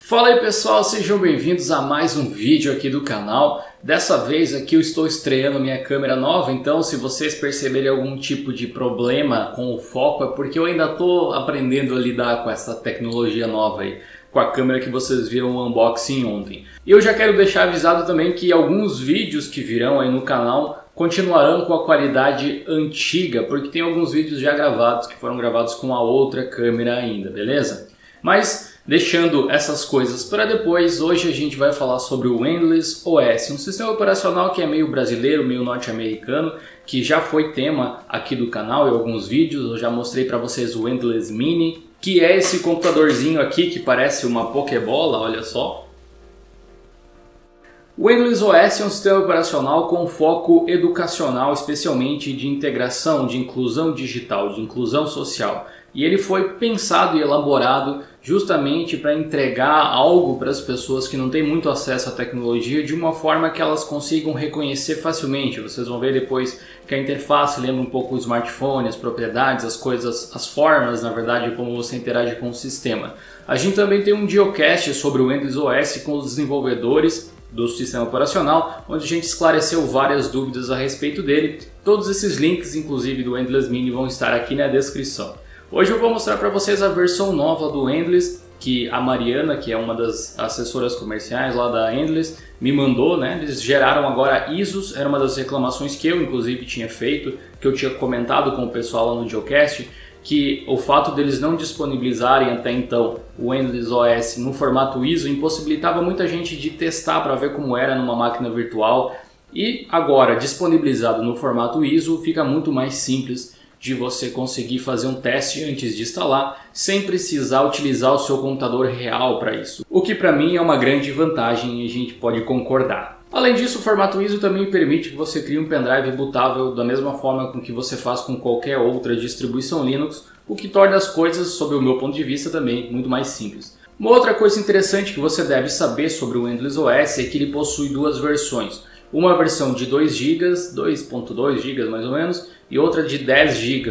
Fala aí pessoal, sejam bem-vindos a mais um vídeo aqui do canal. Dessa vez aqui eu estou estreando minha câmera nova, então se vocês perceberem algum tipo de problema com o foco é porque eu ainda estou aprendendo a lidar com essa tecnologia nova aí, com a câmera que vocês viram o unboxing ontem. E eu já quero deixar avisado também que alguns vídeos que virão aí no canal continuarão com a qualidade antiga, porque tem alguns vídeos já gravados que foram gravados com a outra câmera ainda, beleza? Mas deixando essas coisas para depois, hoje a gente vai falar sobre o Endless OS, um sistema operacional que é meio brasileiro, meio norte-americano, que já foi tema aqui do canal em alguns vídeos. Eu já mostrei para vocês o Endless Mini, que é esse computadorzinho aqui que parece uma Pokébola, olha só. O Endless OS é um sistema operacional com foco educacional, especialmente de integração, de inclusão digital, de inclusão social. E ele foi pensado e elaborado justamente para entregar algo para as pessoas que não têm muito acesso à tecnologia de uma forma que elas consigam reconhecer facilmente. Vocês vão ver depois que a interface lembra um pouco o smartphone, as propriedades, as coisas, as formas, na verdade, como você interage com o sistema. A gente também tem um videocast sobre o Endless OS com os desenvolvedores do sistema operacional, onde a gente esclareceu várias dúvidas a respeito dele. Todos esses links, inclusive do Endless Mini, vão estar aqui na descrição. Hoje eu vou mostrar para vocês a versão nova do Endless, que a Mariana, que é uma das assessoras comerciais lá da Endless, me mandou, né? Eles geraram agora ISOs, era uma das reclamações que eu inclusive tinha feito, que eu tinha comentado com o pessoal lá no Geocast, que o fato deles não disponibilizarem até então o Endless OS no formato ISO impossibilitava muita gente de testar para ver como era numa máquina virtual, e agora disponibilizado no formato ISO fica muito mais simples de você conseguir fazer um teste antes de instalar, sem precisar utilizar o seu computador real para isso. O que para mim é uma grande vantagem e a gente pode concordar. Além disso, o formato ISO também permite que você crie um pendrive bootável da mesma forma com que você faz com qualquer outra distribuição Linux, o que torna as coisas, sob o meu ponto de vista, também muito mais simples. Uma outra coisa interessante que você deve saber sobre o Endless OS é que ele possui duas versões. Uma versão de 2 GB, 2.2 GB mais ou menos, e outra de 10 GB.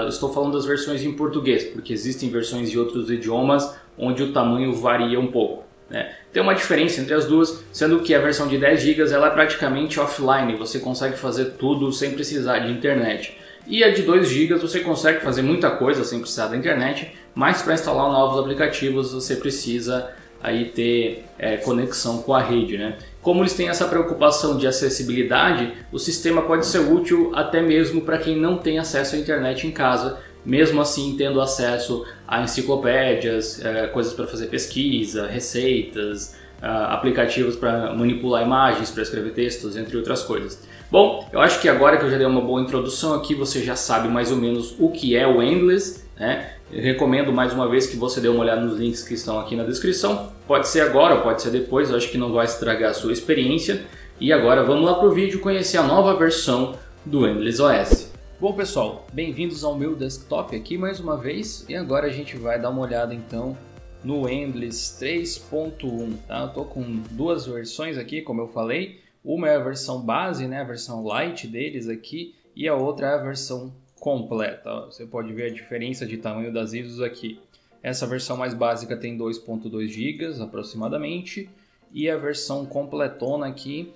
Eu estou falando das versões em português, porque existem versões de outros idiomas onde o tamanho varia um pouco, né? Tem uma diferença entre as duas, sendo que a versão de 10 GB ela é praticamente offline, você consegue fazer tudo sem precisar de internet. E a de 2 GB você consegue fazer muita coisa sem precisar da internet, mas para instalar novos aplicativos você precisa aí ter conexão com a rede, né? Como eles têm essa preocupação de acessibilidade, o sistema pode ser útil até mesmo para quem não tem acesso à internet em casa, mesmo assim tendo acesso a enciclopédias, coisas para fazer pesquisa, receitas, aplicativos para manipular imagens, para escrever textos, entre outras coisas. Bom, eu acho que agora que eu já dei uma boa introdução aqui, você já sabe mais ou menos o que é o Endless, né? Eu recomendo mais uma vez que você dê uma olhada nos links que estão aqui na descrição. Pode ser agora, pode ser depois, eu acho que não vai estragar a sua experiência. E agora vamos lá para o vídeo conhecer a nova versão do Endless OS. Bom pessoal, bem-vindos ao meu desktop aqui mais uma vez. E agora a gente vai dar uma olhada então no Endless 3.1, tá? Eu tô com duas versões aqui, como eu falei. Uma é a versão base, né, a versão light deles aqui, e a outra é a versão completa. Você pode ver a diferença de tamanho das ISOs aqui. Essa versão mais básica tem 2.2 GB aproximadamente, e a versão completona aqui,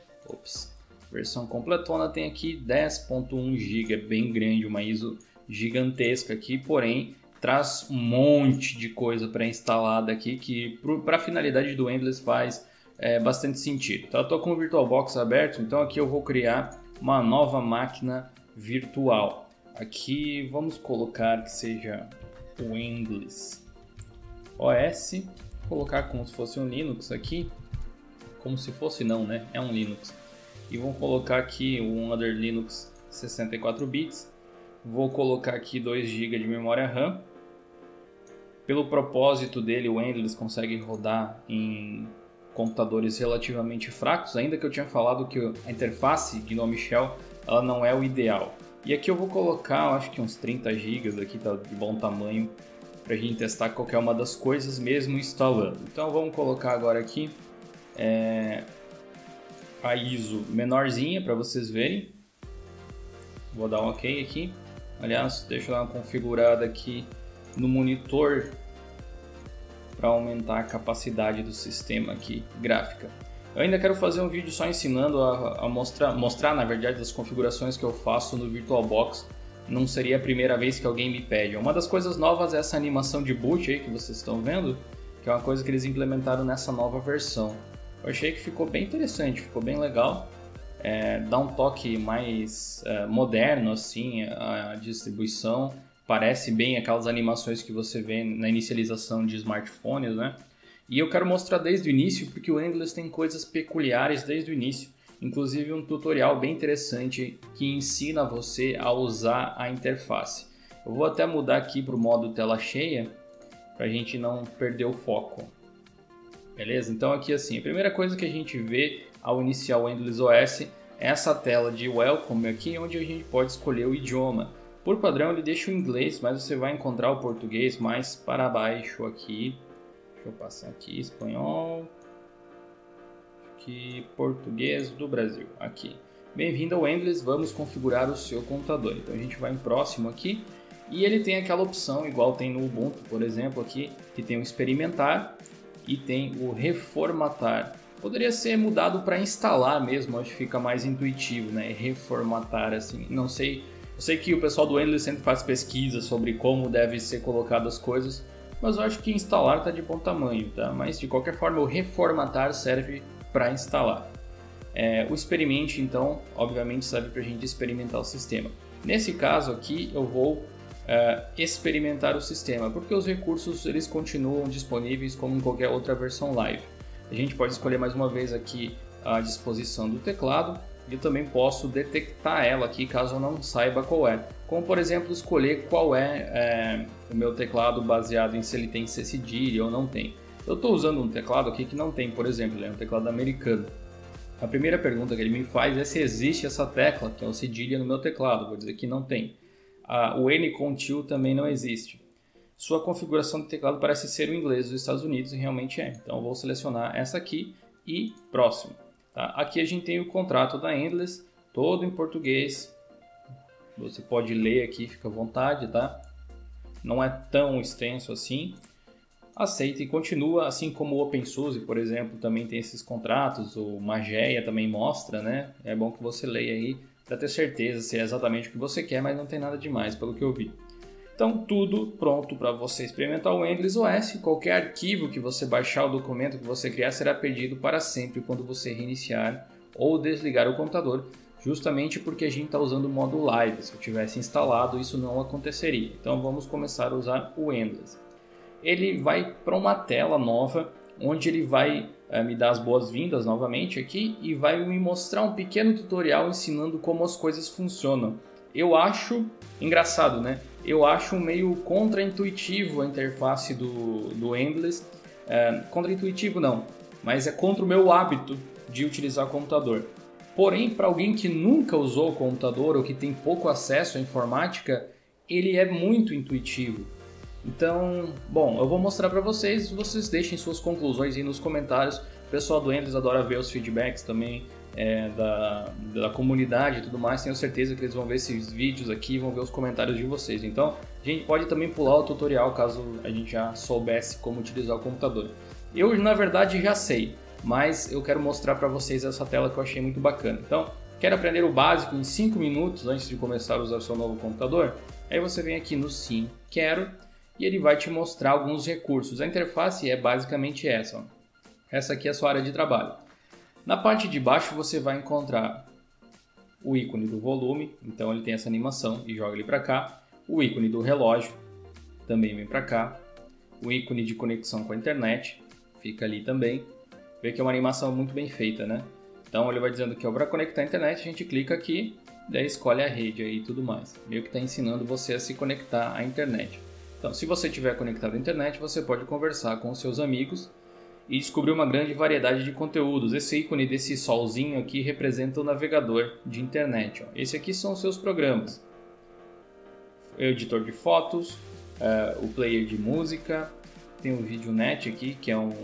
versão completona tem aqui 10.1 GB, é bem grande, uma ISO gigantesca aqui, porém traz um monte de coisa pré-instalada aqui que para a finalidade do Endless faz bastante sentido. Então, eu estou com o VirtualBox aberto, então aqui eu vou criar uma nova máquina virtual. Aqui vamos colocar que seja o Endless OS, colocar como se fosse um Linux aqui, como se fosse não, né? É um Linux. E vou colocar aqui um Other Linux 64 bits, vou colocar aqui 2 GB de memória RAM. Pelo propósito dele, o Endless consegue rodar em computadores relativamente fracos, ainda que eu tinha falado que a interface GNOME Shell ela não é o ideal. E aqui eu vou colocar, acho que uns 30 GB aqui, tá de bom tamanho, para a gente testar qualquer uma das coisas mesmo instalando. Então vamos colocar agora aqui a ISO menorzinha para vocês verem. Vou dar um OK aqui. Aliás, deixa eu dar uma configurada aqui no monitor para aumentar a capacidade do sistema aqui gráfica. Eu ainda quero fazer um vídeo só ensinando a mostrar na verdade as configurações que eu faço no VirtualBox. Não seria a primeira vez que alguém me pede. Uma das coisas novas é essa animação de boot aí que vocês estão vendo, que é uma coisa que eles implementaram nessa nova versão. Eu achei que ficou bem interessante, ficou bem legal. Dá um toque mais moderno assim a distribuição. Parece bem aquelas animações que você vê na inicialização de smartphones, né? E eu quero mostrar desde o início, porque o Endless tem coisas peculiares desde o início. Inclusive um tutorial bem interessante que ensina você a usar a interface. Eu vou até mudar aqui para o modo tela cheia, para a gente não perder o foco. Beleza? Então aqui assim, a primeira coisa que a gente vê ao iniciar o Endless OS é essa tela de Welcome aqui, onde a gente pode escolher o idioma. Por padrão ele deixa o inglês, mas você vai encontrar o português mais para baixo aqui. Deixa eu passar aqui, espanhol, aqui, português do Brasil, aqui. Bem-vindo ao Endless, vamos configurar o seu computador. Então a gente vai em próximo aqui e ele tem aquela opção, igual tem no Ubuntu, por exemplo, aqui, que tem o experimentar e tem o reformatar. Poderia ser mudado para instalar mesmo, acho que fica mais intuitivo, né? Reformatar assim, não sei. Eu sei que o pessoal do Endless sempre faz pesquisa sobre como deve ser colocadas as coisas, mas eu acho que instalar está de bom tamanho, tá? Mas de qualquer forma o reformatar serve para instalar. O experimente então, obviamente serve para a gente experimentar o sistema. Nesse caso aqui eu vou experimentar o sistema, porque os recursos eles continuam disponíveis como em qualquer outra versão live. A gente pode escolher mais uma vez aqui a disposição do teclado. Eu também posso detectar ela aqui caso eu não saiba qual é. Como por exemplo escolher qual é o meu teclado baseado em se ele tem C cedilha ou não tem. Eu estou usando um teclado aqui que não tem, por exemplo, ele é um teclado americano. A primeira pergunta que ele me faz é se existe essa tecla, que é o cedilha no meu teclado. Vou dizer que não tem. O N com til também não existe. Sua configuração de teclado parece ser o inglês dos Estados Unidos e realmente é. Então eu vou selecionar essa aqui e próximo. Tá? Aqui a gente tem o contrato da Endless, todo em português. Você pode ler aqui, fica à vontade, tá? Não é tão extenso assim. Aceita e continua, assim como o OpenSUSE, por exemplo, também tem esses contratos. O Mageia também mostra, né? É bom que você leia aí para ter certeza se é exatamente o que você quer, mas não tem nada demais, pelo que eu vi. Então, tudo pronto para você experimentar o Endless OS. Qualquer arquivo que você baixar, o documento que você criar, será perdido para sempre quando você reiniciar ou desligar o computador, justamente porque a gente está usando o modo live. Se eu tivesse instalado, isso não aconteceria. Então, vamos começar a usar o Endless. Ele vai para uma tela nova, onde ele vai me dar as boas-vindas novamente aqui e vai me mostrar um pequeno tutorial ensinando como as coisas funcionam. Eu acho engraçado, né? Eu acho meio contra-intuitivo a interface do Endless. Contra-intuitivo não, mas é contra o meu hábito de utilizar o computador. Porém, para alguém que nunca usou o computador ou que tem pouco acesso à informática, ele é muito intuitivo. Então, bom, eu vou mostrar para vocês deixem suas conclusões aí nos comentários. O pessoal do Endless adora ver os feedbacks também da comunidade e tudo mais. Tenho certeza que eles vão ver esses vídeos aqui, vão ver os comentários de vocês. Então, a gente pode também pular o tutorial caso a gente já soubesse como utilizar o computador. Eu, na verdade, já sei, mas eu quero mostrar para vocês essa tela que eu achei muito bacana. Então, quer aprender o básico em 5 minutos antes de começar a usar o seu novo computador? Aí você vem aqui no Sim, Quero, e ele vai te mostrar alguns recursos. A interface é basicamente essa. Ó. Essa aqui é a sua área de trabalho. Na parte de baixo você vai encontrar o ícone do volume, então ele tem essa animação e joga ele para cá. O ícone do relógio também vem para cá. O ícone de conexão com a internet fica ali também. Vê que é uma animação muito bem feita, né? Então ele vai dizendo que para conectar a internet a gente clica aqui, daí escolhe a rede aí e tudo mais. Meio que está ensinando você a se conectar à internet. Então, se você estiver conectado à internet, você pode conversar com os seus amigos e descobrir uma grande variedade de conteúdos. Esse ícone desse solzinho aqui representa o navegador de internet. Ó. Esse aqui são os seus programas. O editor de fotos, o player de música, tem o VideoNet aqui, que é um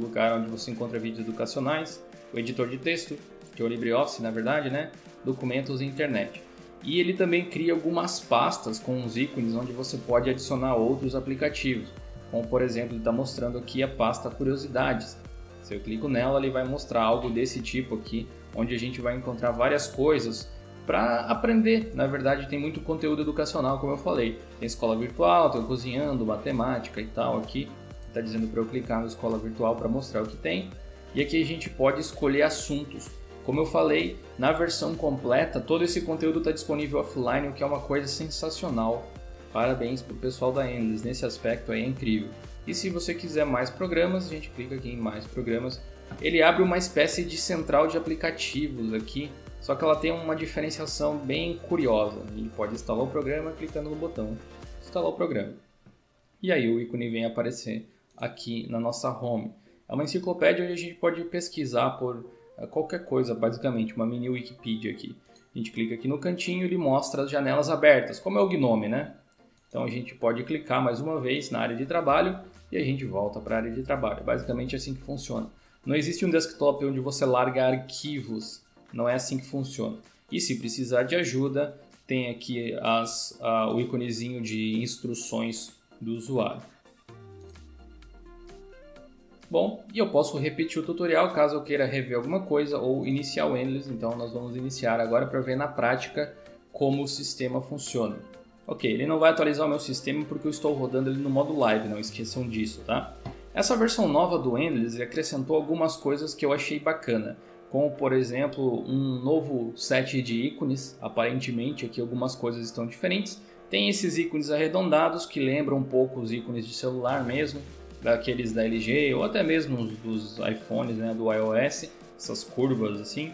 lugar onde você encontra vídeos educacionais, o editor de texto, que é o LibreOffice, na verdade, né? Documentos e internet. E ele também cria algumas pastas com os ícones onde você pode adicionar outros aplicativos. como por exemplo ele está mostrando aqui a pasta curiosidades. Se eu clico nela, ele vai mostrar algo desse tipo aqui, onde a gente vai encontrar várias coisas para aprender. Na verdade, tem muito conteúdo educacional, como eu falei. Tem escola virtual, tem cozinhando, matemática e tal aqui. Está dizendo para eu clicar na escola virtual para mostrar o que tem. E aqui a gente pode escolher assuntos. Como eu falei, na versão completa, todo esse conteúdo está disponível offline, o que é uma coisa sensacional. Parabéns para o pessoal da Endless, nesse aspecto aí é incrível. E se você quiser mais programas, a gente clica aqui em mais programas. Ele abre uma espécie de central de aplicativos aqui, só que ela tem uma diferenciação bem curiosa. A gente pode instalar o programa clicando no botão instalar o programa. E aí o ícone vem aparecer aqui na nossa home. É uma enciclopédia onde a gente pode pesquisar por qualquer coisa, basicamente, uma mini Wikipedia aqui. A gente clica aqui no cantinho e ele mostra as janelas abertas, como é o Gnome, né? Então a gente pode clicar mais uma vez na área de trabalho e a gente volta para a área de trabalho. Basicamente é assim que funciona. Não existe um desktop onde você larga arquivos, não é assim que funciona. E se precisar de ajuda, tem aqui o íconezinho de instruções do usuário. Bom, e eu posso repetir o tutorial caso eu queira rever alguma coisa ou iniciar o Endless, então nós vamos iniciar agora para ver na prática como o sistema funciona. Ok, ele não vai atualizar o meu sistema porque eu estou rodando ele no modo live, não esqueçam disso, tá? Essa versão nova do Endless acrescentou algumas coisas que eu achei bacana, como por exemplo um novo set de ícones, aparentemente aqui algumas coisas estão diferentes. Tem esses ícones arredondados que lembram um pouco os ícones de celular mesmo, daqueles da LG ou até mesmo dos iPhones, né, do iOS, essas curvas assim.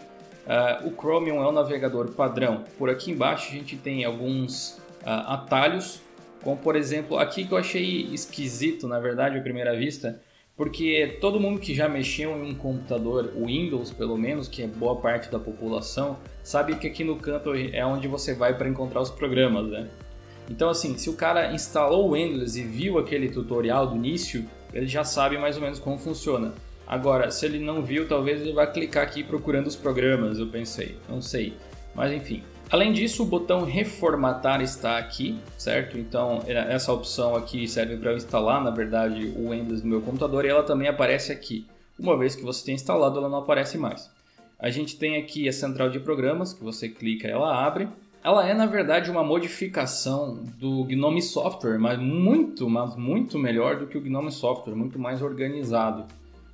O Chromium é o navegador padrão. Por aqui embaixo a gente tem alguns atalhos, como por exemplo aqui que eu achei esquisito na verdade à primeira vista, porque todo mundo que já mexeu em um computador Windows, pelo menos, que é boa parte da população, sabe que aqui no canto é onde você vai para encontrar os programas, né? Então assim, se o cara instalou o Endless e viu aquele tutorial do início, ele já sabe mais ou menos como funciona. Agora, se ele não viu, talvez ele vá clicar aqui procurando os programas, eu pensei, não sei, mas enfim. Além disso, o botão reformatar está aqui, certo? Então essa opção aqui serve para eu instalar, na verdade, o Endless no meu computador e ela também aparece aqui. Uma vez que você tem instalado, ela não aparece mais. A gente tem aqui a central de programas, que você clica e ela abre. Ela é, na verdade, uma modificação do Gnome Software, mas muito melhor do que o Gnome Software, muito mais organizado.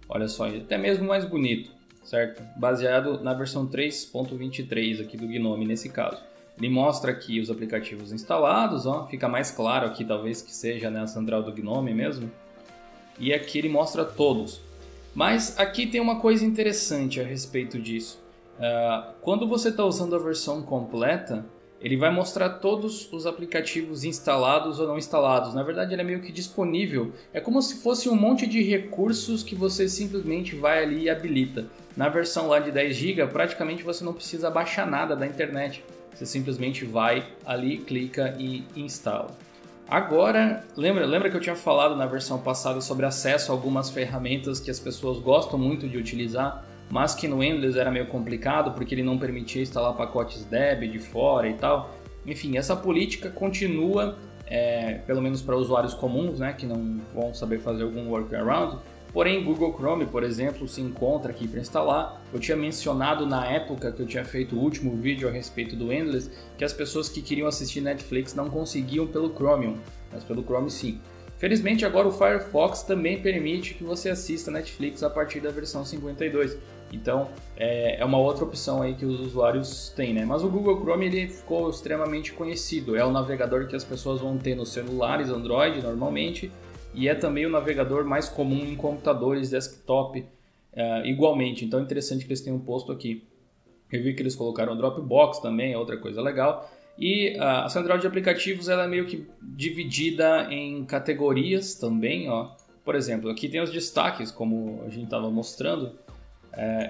Olha só, até mesmo mais bonito, certo? Baseado na versão 3.23 aqui do Gnome nesse caso. Ele mostra aqui os aplicativos instalados, ó, fica mais claro aqui talvez que seja, né, a central do Gnome mesmo. E aqui ele mostra todos. Mas aqui tem uma coisa interessante a respeito disso. Quando você está usando a versão completa, ele vai mostrar todos os aplicativos instalados ou não instalados. Na verdade, ele é meio que disponível. É como se fosse um monte de recursos que você simplesmente vai ali e habilita. Na versão lá de 10 GB, praticamente você não precisa baixar nada da internet. Você simplesmente vai ali, clica e instala. Agora, lembra que eu tinha falado na versão passada sobre acesso a algumas ferramentas que as pessoas gostam muito de utilizar, mas que no Endless era meio complicado porque ele não permitia instalar pacotes Deb de fora e tal. Enfim, essa política continua, pelo menos para usuários comuns, né, que não vão saber fazer algum workaround. Porém, Google Chrome, por exemplo, se encontra aqui para instalar. Eu tinha mencionado na época que eu tinha feito o último vídeo a respeito do Endless que as pessoas que queriam assistir Netflix não conseguiam pelo Chromium, mas pelo Chrome sim. Felizmente agora o Firefox também permite que você assista Netflix a partir da versão 52. Então é uma outra opção aí que os usuários têm, né? Mas o Google Chrome ele ficou extremamente conhecido. É o navegador que as pessoas vão ter nos celulares Android normalmente. E é também o navegador mais comum em computadores desktop igualmente. Então é interessante que eles tenham posto aqui. Eu vi que eles colocaram o Dropbox também, é outra coisa legal. E a central de aplicativos ela é meio que dividida em categorias também. Ó. Por exemplo, aqui tem os destaques, como a gente estava mostrando.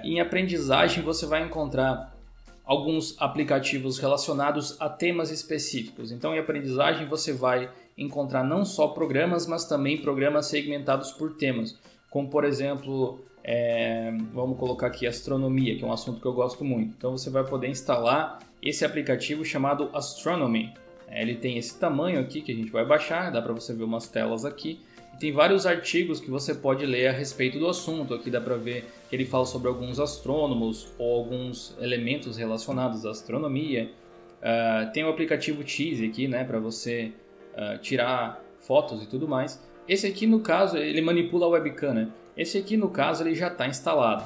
Em aprendizagem você vai encontrar alguns aplicativos relacionados a temas específicos. Então em aprendizagem você vai encontrar não só programas, mas também programas segmentados por temas, como por exemplo, vamos colocar aqui astronomia, que é um assunto que eu gosto muito. Então você vai poder instalar esse aplicativo chamado Astronomy. Ele tem esse tamanho aqui que a gente vai baixar, dá para você ver umas telas aqui, Tem vários artigos que você pode ler a respeito do assunto. Aqui dá para ver que ele fala sobre alguns astrônomos ou alguns elementos relacionados à astronomia. Tem o aplicativo Tease aqui, né, para você tirar fotos e tudo mais. Esse aqui, no caso, ele manipula a webcam, né? Esse aqui, no caso, ele já está instalado.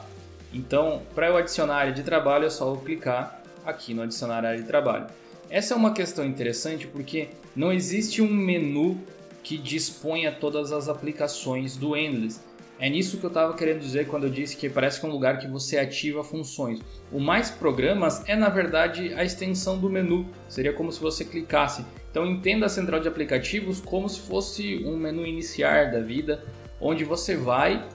Então, para eu adicionar a área de trabalho, é só eu clicar aqui no adicionar área de trabalho. Essa é uma questão interessante porque não existe um menu que disponha todas as aplicações do Endless. É nisso que eu estava querendo dizer quando eu disse que parece que é um lugar que você ativa funções. O Mais Programas é, na verdade, a extensão do menu. Seria como se você clicasse. Então entenda a central de aplicativos como se fosse um menu iniciar da vida, onde você vai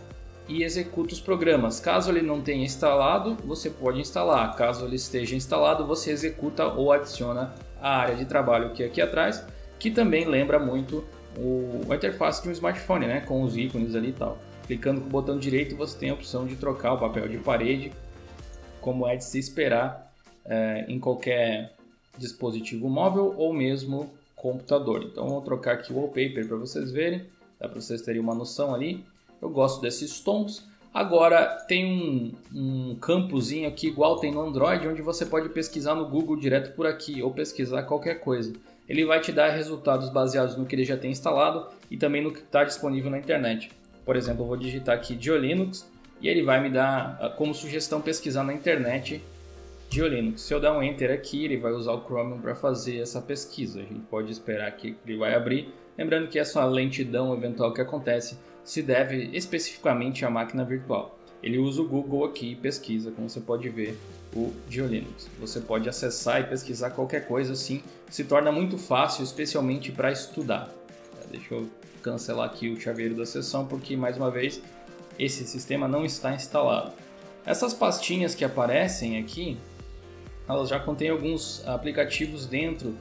e executa os programas. Caso ele não tenha instalado, você pode instalar. Caso ele esteja instalado, você executa ou adiciona a área de trabalho que é aqui atrás, que também lembra muito a interface de um smartphone, né? Com os ícones ali e tal. Clicando com o botão direito, você tem a opção de trocar o papel de parede, como é de se esperar em qualquer dispositivo móvel ou mesmo computador. Então vou trocar aqui o wallpaper para vocês verem, dá para vocês terem uma noção ali. Eu gosto desses tons. Agora tem um campozinho aqui igual tem no Android, onde você pode pesquisar no Google direto por aqui ou pesquisar qualquer coisa. Ele vai te dar resultados baseados no que ele já tem instalado e também no que está disponível na internet. Por exemplo, eu vou digitar aqui GeoLinux e ele vai me dar como sugestão pesquisar na internet GeoLinux. Se eu der um Enter aqui, ele vai usar o Chromium para fazer essa pesquisa. A gente pode esperar aqui que ele vai abrir. Lembrando que essa lentidão eventual que acontece se deve especificamente à máquina virtual. Ele usa o Google aqui e pesquisa, como você pode ver, o GeoLinux. Você pode acessar e pesquisar qualquer coisa assim, se torna muito fácil, especialmente para estudar. Deixa eu cancelar aqui o chaveiro da sessão, porque mais uma vez esse sistema não está instalado. Essas pastinhas que aparecem aqui, elas já contêm alguns aplicativos dentro,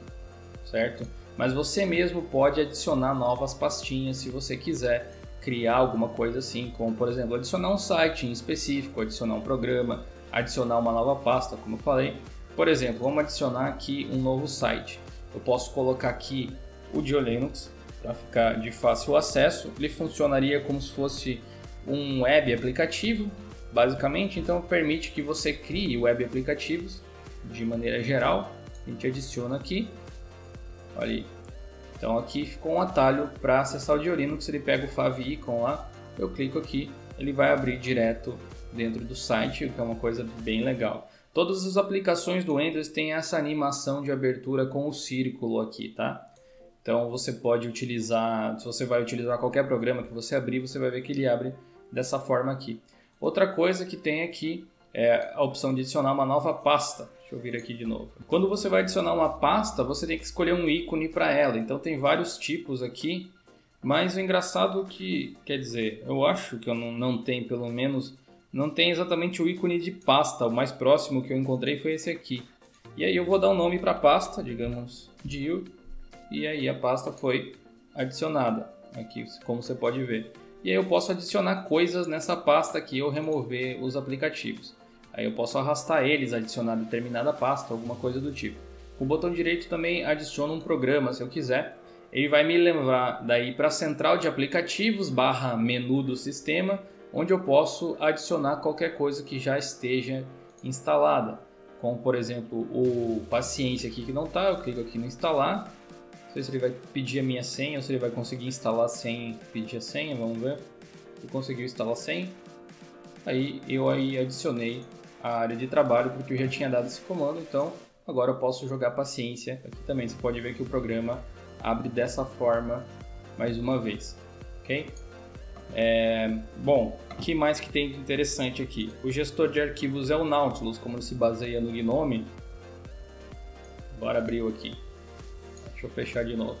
certo? Mas você mesmo pode adicionar novas pastinhas se você quiser criar alguma coisa assim, como por exemplo adicionar um site em específico, adicionar um programa, adicionar uma nova pasta, como eu falei. Por exemplo, vamos adicionar aqui um novo site. Eu posso colocar aqui o GeoLinux para ficar de fácil acesso. Ele funcionaria como se fosse um web aplicativo, basicamente. Então permite que você crie web aplicativos de maneira geral. A gente adiciona aqui, olha aí. Então aqui ficou um atalho para acessar o GeoLinux. Ele pega o favicon lá, eu clico aqui, ele vai abrir direto dentro do site, o que é uma coisa bem legal. Todas as aplicações do Windows têm essa animação de abertura com o círculo aqui, tá? Então você pode utilizar, se você vai utilizar qualquer programa que você abrir, você vai ver que ele abre dessa forma aqui. Outra coisa que tem aqui é a opção de adicionar uma nova pasta. Deixa eu vir aqui de novo. Quando você vai adicionar uma pasta, você tem que escolher um ícone para ela. Então tem vários tipos aqui, mas o engraçado que, quer dizer, eu acho que eu não tem, pelo menos, não tem exatamente o ícone de pasta. O mais próximo que eu encontrei foi esse aqui. E aí eu vou dar um nome para a pasta, digamos, Geo, e aí a pasta foi adicionada, aqui como você pode ver. E aí eu posso adicionar coisas nessa pasta aqui ou remover os aplicativos. Aí eu posso arrastar eles, adicionar determinada pasta, alguma coisa do tipo. Com o botão direito também adiciono um programa, se eu quiser. Ele vai me levar daí para a central de aplicativos / menu do sistema, onde eu posso adicionar qualquer coisa que já esteja instalada. Como por exemplo o Paciência aqui que não está, eu clico aqui no instalar. Não sei se ele vai pedir a minha senha ou se ele vai conseguir instalar sem pedir a senha, vamos ver. Eu consegui instalar sem. Aí eu adicionei a área de trabalho porque eu já tinha dado esse comando, então agora eu posso jogar Paciência. Aqui também você pode ver que o programa abre dessa forma mais uma vez, ok? Bom, o que mais que tem de interessante aqui? O gestor de arquivos é o Nautilus, como ele se baseia no GNOME. Agora abriu aqui. Deixa eu fechar de novo.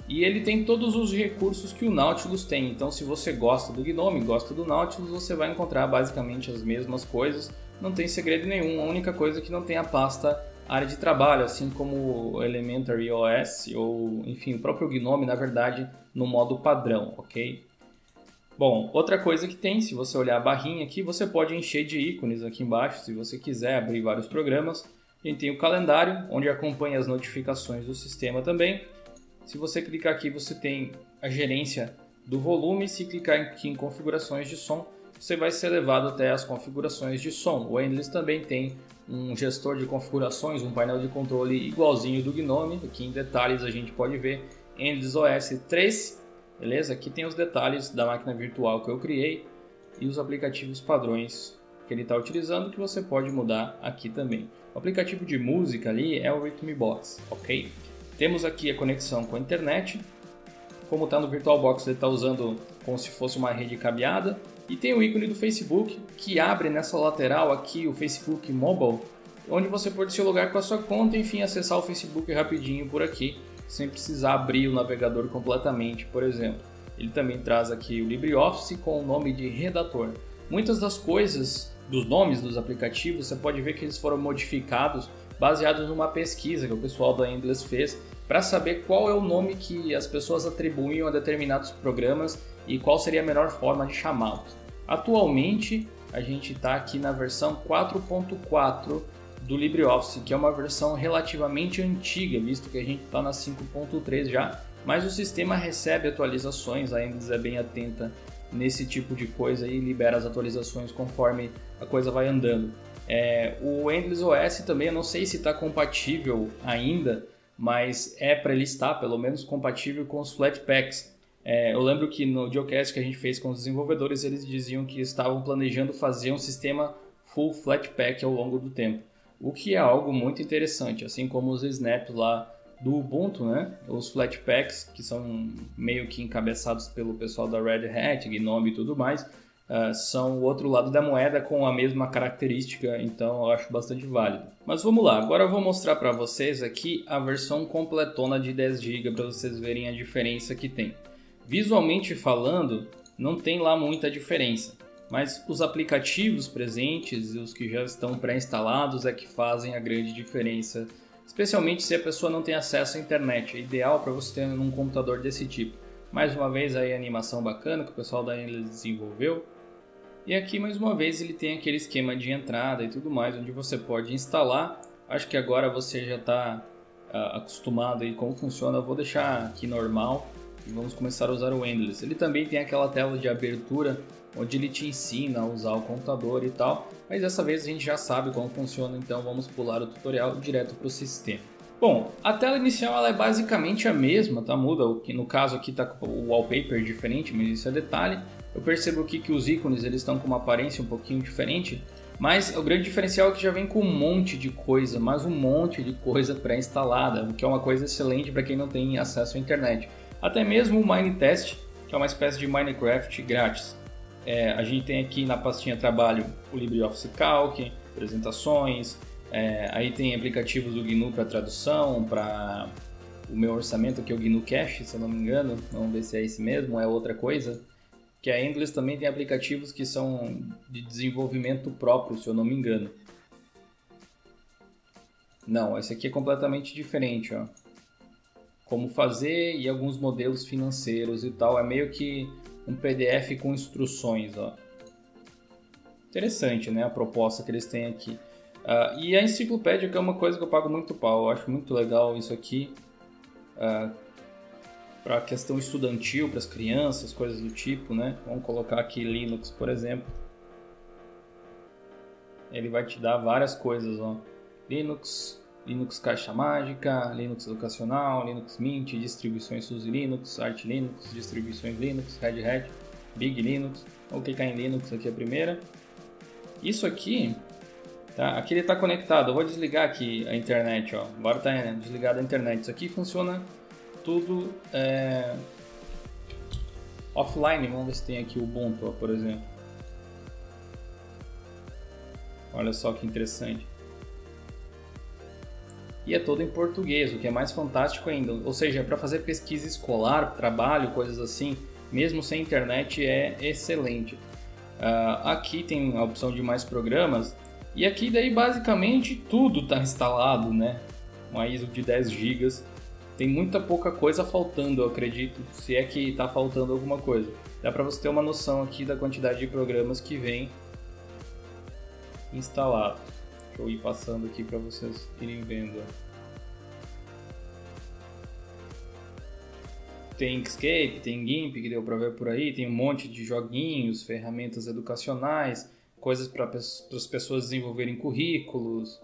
E ele tem todos os recursos que o Nautilus tem. Então, se você gosta do GNOME, gosta do Nautilus, você vai encontrar basicamente as mesmas coisas. Não tem segredo nenhum. A única coisa é que não tem a pasta área de trabalho, assim como o Elementary OS ou, enfim, o próprio GNOME, na verdade, no modo padrão, ok? Bom, outra coisa que tem, se você olhar a barrinha aqui, você pode encher de ícones aqui embaixo, se você quiser abrir vários programas. A gente tem o calendário, onde acompanha as notificações do sistema também. Se você clicar aqui, você tem a gerência do volume. Se clicar aqui em configurações de som, você vai ser levado até as configurações de som. O Endless também tem um gestor de configurações, um painel de controle igualzinho do Gnome. Aqui em detalhes a gente pode ver Endless OS 3, beleza? Aqui tem os detalhes da máquina virtual que eu criei e os aplicativos padrões que ele está utilizando, que você pode mudar aqui também. O aplicativo de música ali é o Rhythmbox, ok? Temos aqui a conexão com a internet. Como está no VirtualBox, ele está usando como se fosse uma rede cabeada. E tem o ícone do Facebook, que abre nessa lateral aqui o Facebook Mobile, onde você pode se logar com a sua conta e, enfim, acessar o Facebook rapidinho por aqui, sem precisar abrir o navegador completamente, por exemplo. Ele também traz aqui o LibreOffice com o nome de redator. Muitas das coisas, dos nomes dos aplicativos, você pode ver que eles foram modificados baseados numa pesquisa que o pessoal da Endless fez para saber qual é o nome que as pessoas atribuem a determinados programas e qual seria a melhor forma de chamá-los. Atualmente, a gente está aqui na versão 4.4 do LibreOffice, que é uma versão relativamente antiga, visto que a gente está na 5.3 já, mas o sistema recebe atualizações, a Endless é bem atenta nesse tipo de coisa e libera as atualizações conforme a coisa vai andando. O Endless OS também, eu não sei se está compatível ainda, mas é para ele estar pelo menos compatível com os Flatpaks. Eu lembro que no Geocast que a gente fez com os desenvolvedores, eles diziam que estavam planejando fazer um sistema full Flatpak ao longo do tempo, o que é algo muito interessante, assim como os snaps lá do Ubuntu, né? Os Flatpaks, que são meio que encabeçados pelo pessoal da Red Hat, Gnome e tudo mais, são o outro lado da moeda com a mesma característica, então eu acho bastante válido. Mas vamos lá, agora eu vou mostrar para vocês aqui a versão completona de 10 GB para vocês verem a diferença que tem. Visualmente falando, não tem lá muita diferença, mas os aplicativos presentes e os que já estão pré-instalados é que fazem a grande diferença, especialmente se a pessoa não tem acesso à internet. É ideal para você ter num computador desse tipo. Mais uma vez aí a animação bacana que o pessoal da Endless desenvolveu. E aqui mais uma vez ele tem aquele esquema de entrada e tudo mais, onde você pode instalar. Acho que agora você já está acostumado aí como funciona. Eu vou deixar aqui normal. E vamos começar a usar o Endless. Ele também tem aquela tela de abertura onde ele te ensina a usar o computador e tal, mas dessa vez a gente já sabe como funciona, então vamos pular o tutorial direto para o sistema. Bom, a tela inicial ela é basicamente a mesma, tá? Muda, no caso aqui está o wallpaper diferente, mas isso é detalhe. Eu percebo aqui que os ícones eles estão com uma aparência um pouquinho diferente, mas o grande diferencial é que já vem com um monte de coisa, mas um monte de coisa pré-instalada, o que é uma coisa excelente para quem não tem acesso à internet. Até mesmo o Minetest, que é uma espécie de Minecraft grátis. A gente tem aqui na pastinha trabalho o LibreOffice Calc, apresentações, aí tem aplicativos do GNU para tradução, para o meu orçamento aqui é o GNU Cache, se eu não me engano, vamos ver se é esse mesmo ou é outra coisa. Que a Endless também tem aplicativos que são de desenvolvimento próprio, se eu não me engano. Não, esse aqui é completamente diferente, ó. Como fazer e alguns modelos financeiros e tal. É meio que um PDF com instruções, ó. Interessante, né? A proposta que eles têm aqui. E a enciclopédia, que é uma coisa que eu pago muito pau. Eu acho muito legal isso aqui. Para a questão estudantil, para as crianças, coisas do tipo, né? Vamos colocar aqui Linux, por exemplo. Ele vai te dar várias coisas, ó. Linux Caixa Mágica, Linux Educacional, Linux Mint, distribuições SUSE Linux, Arch Linux, distribuições Linux, Red Hat, Big Linux. Vou clicar em Linux aqui a primeira. Isso aqui, tá? Aqui ele está conectado. Eu vou desligar aqui a internet, ó. Agora está desligada a internet. Isso aqui funciona tudo offline. Vamos ver se tem aqui o Ubuntu, ó, por exemplo. Olha só que interessante. E é todo em português, o que é mais fantástico ainda. Ou seja, para fazer pesquisa escolar, trabalho, coisas assim, mesmo sem internet, é excelente. Aqui tem a opção de mais programas, e aqui daí basicamente tudo está instalado, né? Uma ISO de 10 GB. Tem muita pouca coisa faltando, eu acredito, se é que está faltando alguma coisa. Dá para você ter uma noção aqui da quantidade de programas que vem instalado. Deixa eu ir passando aqui para vocês irem vendo. tem Inkscape, tem GIMP, que deu para ver por aí, tem um monte de joguinhos, ferramentas educacionais, coisas para as pessoas desenvolverem currículos,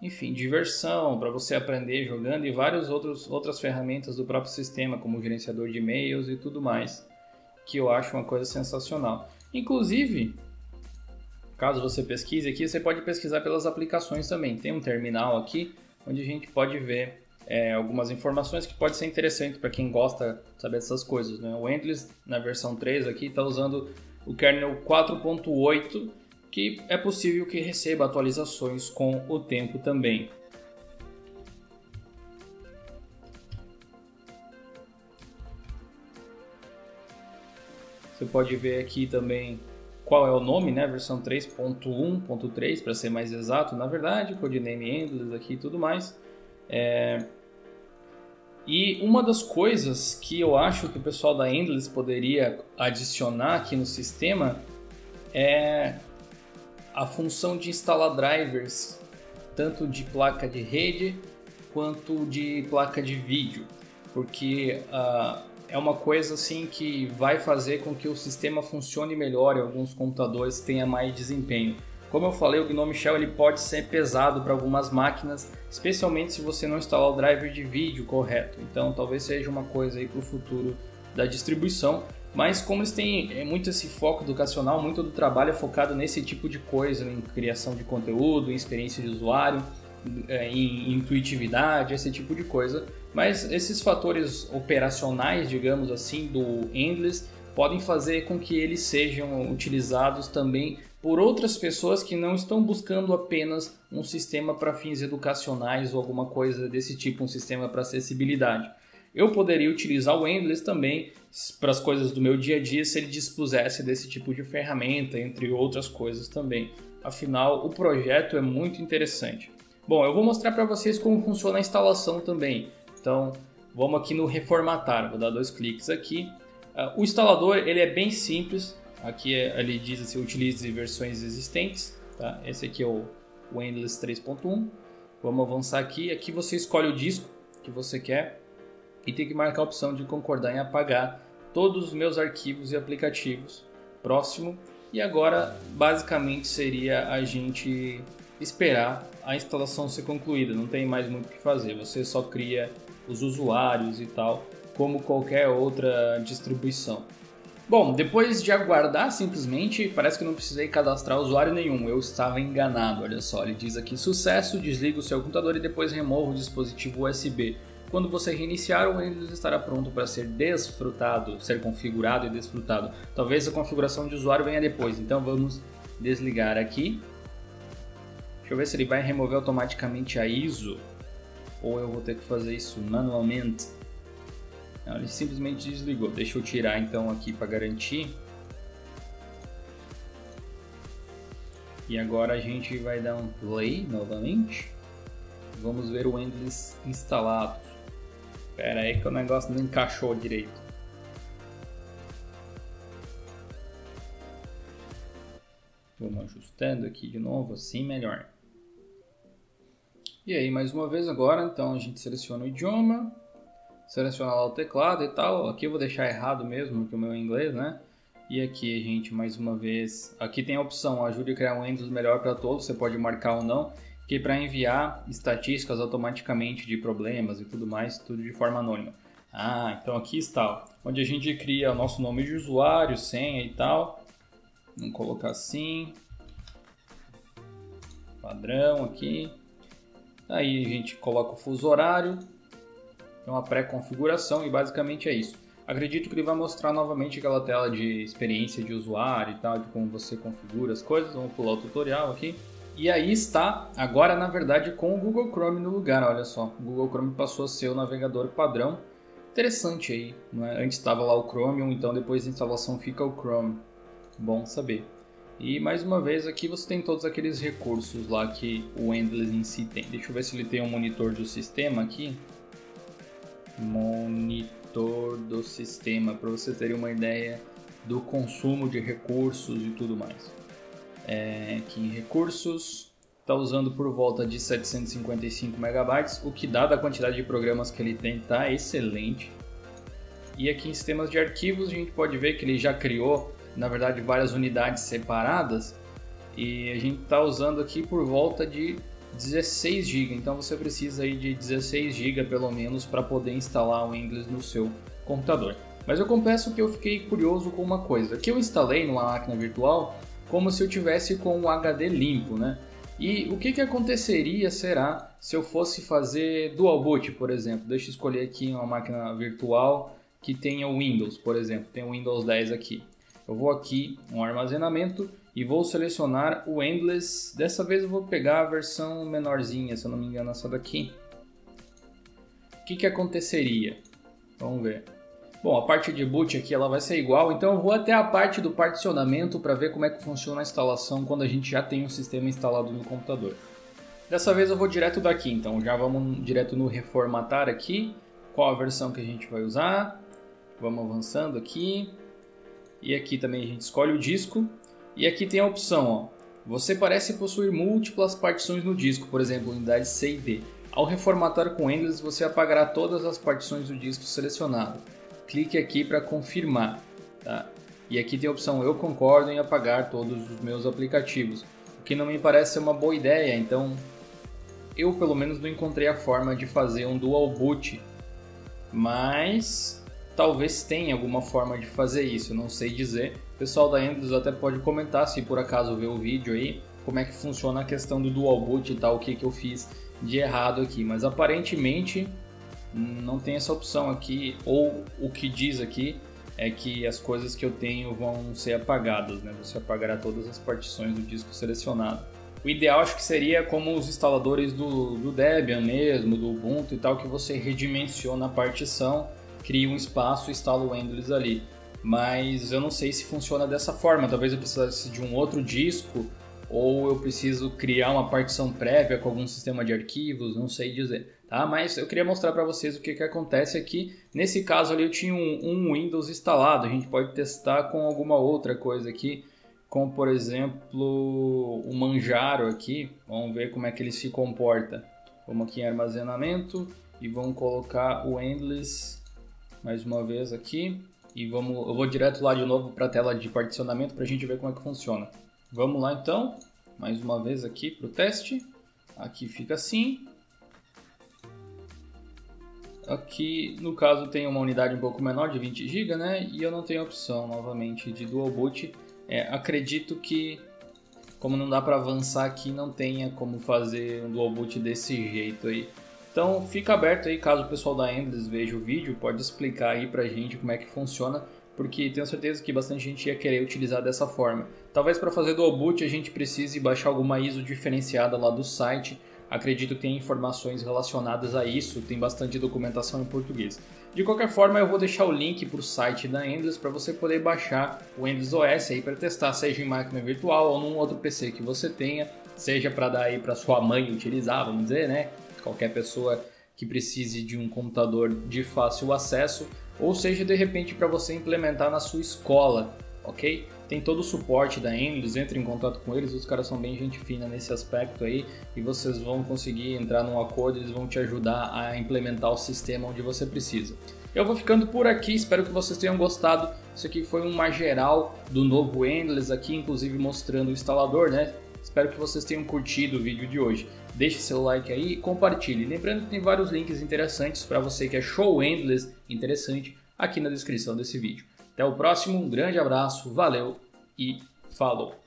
enfim, diversão para você aprender jogando e várias outras ferramentas do próprio sistema, como o gerenciador de e-mails e tudo mais, que eu acho uma coisa sensacional. Inclusive, caso você pesquise aqui, você pode pesquisar pelas aplicações também. Tem um terminal aqui onde a gente pode ver algumas informações que pode ser interessante para quem gosta de saber dessas coisas, né? O Endless, na versão 3 aqui, está usando o kernel 4.8, que é possível que receba atualizações com o tempo também. Você pode ver aqui também qual é o nome, né? Versão 3.1.3 para ser mais exato, na verdade, codename Endless aqui e tudo mais. E uma das coisas que eu acho que o pessoal da Endless poderia adicionar aqui no sistema é a função de instalar drivers, tanto de placa de rede quanto de placa de vídeo, porque é uma coisa assim que vai fazer com que o sistema funcione melhor e alguns computadores tenham mais desempenho. Como eu falei, o GNOME Shell ele pode ser pesado para algumas máquinas, especialmente se você não instalar o driver de vídeo correto. Então talvez seja uma coisa aí para o futuro da distribuição. Mas como eles têm muito esse foco educacional, muito do trabalho é focado nesse tipo de coisa, em criação de conteúdo, em experiência de usuário, em intuitividade, esse tipo de coisa. Mas esses fatores operacionais, digamos assim, do Endless podem fazer com que eles sejam utilizados também por outras pessoas que não estão buscando apenas um sistema para fins educacionais ou alguma coisa desse tipo, um sistema para acessibilidade. Eu poderia utilizar o Endless também para as coisas do meu dia a dia se ele dispusesse desse tipo de ferramenta, entre outras coisas também. Afinal, o projeto é muito interessante. Bom, eu vou mostrar para vocês como funciona a instalação também. Então, vamos aqui no reformatar, vou dar 2 cliques aqui. O instalador ele é bem simples, aqui ele diz assim, utilize versões existentes, tá? Esse aqui é o Endless 3.1. Vamos avançar aqui, aqui você escolhe o disco que você quer e tem que marcar a opção de concordar em apagar todos os meus arquivos e aplicativos. Próximo, e agora basicamente seria a gente esperar a instalação ser concluída, não tem mais muito o que fazer, você só cria os usuários e tal, como qualquer outra distribuição. Bom, depois de aguardar simplesmente, parece que não precisei cadastrar usuário nenhum, eu estava enganado, olha só, ele diz aqui sucesso, desliga o seu computador e depois remova o dispositivo USB. Quando você reiniciar, o Windows estará pronto para ser desfrutado, ser configurado e desfrutado. Talvez a configuração de usuário venha depois, então vamos desligar aqui. Deixa eu ver se ele vai remover automaticamente a ISO ou eu vou ter que fazer isso manualmente. Não, ele simplesmente desligou. Deixa eu tirar então aqui para garantir. E agora a gente vai dar um play novamente. Vamos ver o Endless instalado. Espera aí que o negócio não encaixou direito. Vamos ajustando aqui de novo, assim melhor. E aí, mais uma vez agora, então a gente seleciona o idioma, seleciona lá o teclado e tal. Aqui eu vou deixar errado mesmo, que o meu é inglês, né? E aqui a gente, mais uma vez, aqui tem a opção, ajude a criar um Windows melhor para todos, você pode marcar ou não, que é para enviar estatísticas automaticamente de problemas e tudo mais, tudo de forma anônima. Ah, então aqui está, onde a gente cria o nosso nome de usuário, senha e tal. Vamos colocar assim, padrão aqui. Aí a gente coloca o fuso horário, é uma pré-configuração e basicamente é isso. Acredito que ele vai mostrar novamente aquela tela de experiência de usuário e tal, de como você configura as coisas. Vamos pular o tutorial aqui. E aí está, agora na verdade com o Google Chrome no lugar, olha só. O Google Chrome passou a ser o navegador padrão. Interessante aí, não é? Antes estava lá o Chromium, então depois da instalação fica o Chrome. Bom saber. E mais uma vez aqui você tem todos aqueles recursos lá que o Endless em si tem. Deixa eu ver se ele tem um monitor do sistema aqui. Monitor do sistema, para você ter uma ideia do consumo de recursos e tudo mais. Aqui em recursos, está usando por volta de 755 MB, o que dada a quantidade de programas que ele tem, está excelente. E aqui em sistemas de arquivos a gente pode ver que ele já criou, na verdade, várias unidades separadas e a gente está usando aqui por volta de 16 GB, então você precisa aí de 16 GB pelo menos para poder instalar o Endless no seu computador. Mas eu confesso que eu fiquei curioso com uma coisa, que eu instalei numa máquina virtual como se eu tivesse com o HD limpo, né? E o que aconteceria, será, se eu fosse fazer dual boot, por exemplo? Deixa eu escolher aqui uma máquina virtual que tenha o Windows, por exemplo, tem o Windows 10 aqui. Eu vou aqui no armazenamento e vou selecionar o Endless. Dessa vez eu vou pegar a versão menorzinha, se eu não me engano, essa daqui. O que aconteceria? Vamos ver. Bom, a parte de boot aqui ela vai ser igual, então eu vou até a parte do particionamento para ver como é que funciona a instalação quando a gente já tem um sistema instalado no computador. Dessa vez eu vou direto daqui, então já vamos direto no reformatar aqui. Qual a versão que a gente vai usar? Vamos avançando aqui. E aqui também a gente escolhe o disco. E aqui tem a opção, ó. Você parece possuir múltiplas partições no disco, por exemplo, unidade C e D. Ao reformatar com Endless, você apagará todas as partições do disco selecionado. Clique aqui para confirmar, tá? E aqui tem a opção eu concordo em apagar todos os meus aplicativos, o que não me parece ser uma boa ideia, então eu pelo menos não encontrei a forma de fazer um dual boot, mas talvez tenha alguma forma de fazer isso, não sei dizer. O pessoal da Endless até pode comentar, se por acaso ver o vídeo aí, como é que funciona a questão do dual boot e tal, o que eu fiz de errado aqui, mas aparentemente não tem essa opção aqui, ou o que diz aqui é que as coisas que eu tenho vão ser apagadas, né? Você apagará todas as partições do disco selecionado. O ideal acho que seria como os instaladores do Debian mesmo, do Ubuntu e tal, que você redimensiona a partição, cria um espaço e instala o Endless ali. Mas eu não sei se funciona dessa forma, talvez eu precisasse de um outro disco, ou eu preciso criar uma partição prévia com algum sistema de arquivos, não sei dizer. Tá? Mas eu queria mostrar para vocês o que acontece aqui. Nesse caso ali eu tinha um Windows instalado, a gente pode testar com alguma outra coisa aqui, como por exemplo o Manjaro aqui, vamos ver como é que ele se comporta. Vamos aqui em armazenamento e vamos colocar o Endless mais uma vez aqui e eu vou direto lá de novo para a tela de particionamento para a gente ver como é que funciona. Vamos lá então, mais uma vez aqui para o teste. Aqui fica assim. Aqui no caso tem uma unidade um pouco menor de 20 GB, né? E eu não tenho opção novamente de dual boot. Acredito que, como não dá para avançar aqui, não tenha como fazer um dual boot desse jeito aí. Então fica aberto aí, caso o pessoal da Endless veja o vídeo, pode explicar aí pra gente como é que funciona, porque tenho certeza que bastante gente ia querer utilizar dessa forma. Talvez para fazer dual boot a gente precise baixar alguma ISO diferenciada lá do site. Acredito que tem informações relacionadas a isso, tem bastante documentação em português. De qualquer forma, eu vou deixar o link para o site da Endless para você poder baixar o Endless OS aí para testar, seja em máquina virtual ou num outro PC que você tenha, seja para dar aí para sua mãe utilizar, vamos dizer, né? Qualquer pessoa que precise de um computador de fácil acesso, ou seja, de repente para você implementar na sua escola, ok? Tem todo o suporte da Endless, entre em contato com eles, os caras são bem gente fina nesse aspecto aí e vocês vão conseguir entrar num acordo, eles vão te ajudar a implementar o sistema onde você precisa. Eu vou ficando por aqui, espero que vocês tenham gostado. Isso aqui foi uma geral do novo Endless aqui, inclusive mostrando o instalador, né? Espero que vocês tenham curtido o vídeo de hoje. Deixe seu like aí e compartilhe. Lembrando que tem vários links interessantes para você que achou o Endless interessante aqui na descrição desse vídeo. Até o próximo, um grande abraço, valeu e falou!